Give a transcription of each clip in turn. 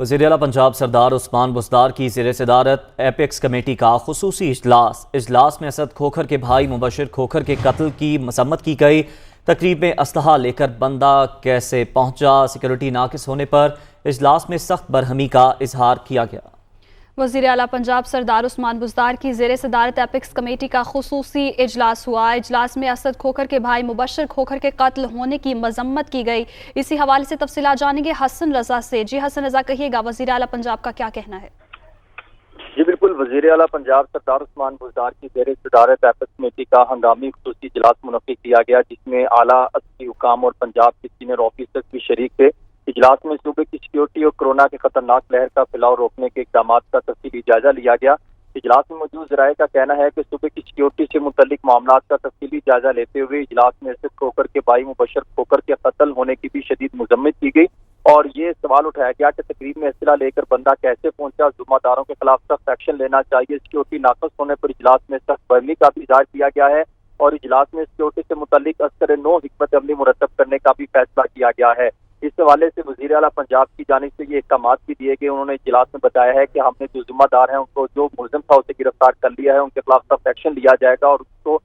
وزیر اعلی پنجاب سردار عثمان بزدار کی زیر صدارت ایپیکس کمیٹی کا خصوصی اجلاس میں اسد کھوکھر کے بھائی مبشر کھوکھر کے قتل کی مذمت کی گئی۔ تقریب میں اسلحہ لے کر بندہ کیسے پہنچا، سیکورٹی ناقص ہونے پر اجلاس میں سخت برہمی کا اظہار کیا گیا۔ وزیر اعلی پنجاب سردار عثمان بزدار کی زیر صدارت ایپیکس کمیٹی کا خصوصی اجلاس ہوا۔ اجلاس میں اسد کھوکھر کے بھائی مبشر کھوکھر کے قتل ہونے کی مذمت کی گئی۔ اسی حوالے سے تفصیلات جانیں گے حسن رضا سے۔ جی حسن رضا، کہیے گا وزیر اعلی پنجاب کا کیا کہنا ہے؟ جی بالکل، وزیر اعلی پنجاب سردار عثمان بزدار کی زیر صدارت ایپیکس کمیٹی کا ہنگامی خصوصی اجلاس منعقد کیا گیا، جس میں اعلیٰ عسکری حکام اور پنجاب کے سینئر آفیسرز بھی شریک تھے۔ اجلاس میں صوبے کی سیکورٹی اور کورونا کے خطرناک لہر کا پھیلاؤ روکنے کے اقدامات کا تفصیلی جائزہ لیا گیا۔ اجلاس میں موجود ذرائع کا کہنا ہے کہ صوبے کی سیکورٹی سے متعلق معاملات کا تفصیلی جائزہ لیتے ہوئے اجلاس میں اسد کھوکھر کے بھائی مبشر کھوکھر کے قتل ہونے کی بھی شدید مذمت کی گئی اور یہ سوال اٹھایا گیا کہ تقریب میں اسلحہ لے کر بندہ کیسے پہنچا، ذمہ داروں کے خلاف سخت ایکشن لینا چاہیے۔ سیکورٹی ناقص ہونے پر اجلاس میں سخت برہمی کا بھی اظہار کیا گیا ہے اور اجلاس میں سیکورٹی سے متعلق ازسر نو حکمت عملی مرتب کرنے کا بھی فیصلہ کیا گیا ہے۔ اس حوالے سے وزیر اعلیٰ پنجاب کی جانب سے یہ احکامات بھی دیے گئے۔ انہوں نے اجلاس میں بتایا ہے کہ ہم نے جو ذمہ دار ہیں ان کو، جو ملزم تھا اسے گرفتار کر لیا ہے، ان کے خلاف سخت ایکشن لیا جائے گا اور اس کو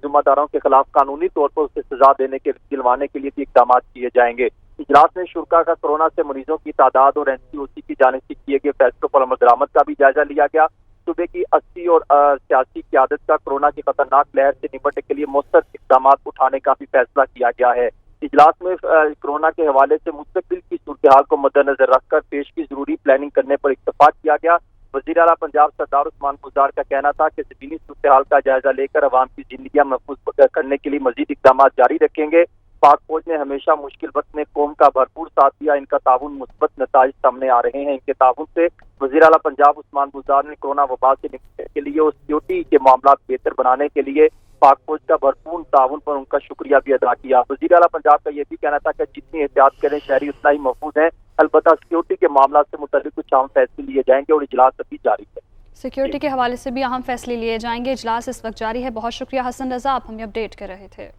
ذمہ داروں کے خلاف قانونی طور پر اسے سزا دلوانے کے لیے بھی اقدامات کیے جائیں گے۔ اجلاس میں شرکا کا کورونا سے مریضوں کی تعداد اور NCOC کی جانب سے کیے گئے فیصلوں پر عمل درآمد کا بھی جائزہ لیا گیا۔ صوبے کی عسکری اور سیاسی قیادت کا کورونا کی خطرناک لہر سے نمٹنے کے لیے مؤثر اقدامات اٹھانے کا بھی فیصلہ کیا گیا ہے۔ اجلاس میں کورونا کے حوالے سے مستقبل کی صورتحال کو مد نظر رکھ کر پیش کی ضروری پلاننگ کرنے پر اتفاق کیا گیا۔ وزیر اعلیٰ پنجاب سردار عثمان بزدار کا کہنا تھا کہ زمینی صورتحال کا جائزہ لے کر عوام کی زندگیاں محفوظ کرنے کے لیے مزید اقدامات جاری رکھیں گے۔ پاک فوج نے ہمیشہ مشکل وقت میں قوم کا بھرپور ساتھ دیا، ان کا تعاون مثبت نتائج سامنے آ رہے ہیں۔ ان کے تعاون سے وزیر اعلیٰ پنجاب عثمان بزدار نے کورونا وبا سے نمٹنے کے لیے اور سیکورٹی کے معاملات بہتر بنانے کے لیے پاک فوج کا بھرپور تعاون پر ان کا شکریہ بھی ادا کیا۔ وزیر اعلیٰ پنجاب کا یہ بھی کہنا تھا کہ جتنی احتیاط کریں شہری اتنا ہی محفوظ ہیں، البتہ سیکورٹی کے معاملات سے متعلق کچھ اہم فیصلے لیے جائیں گے اور اجلاس ابھی جاری ہے۔ سیکورٹی کے حوالے سے بھی اہم فیصلے لیے جائیں گے۔ اجلاس اس وقت جاری ہے۔ بہت شکریہ حسن رضا، آپ ہمیں اپڈیٹ کر رہے تھے۔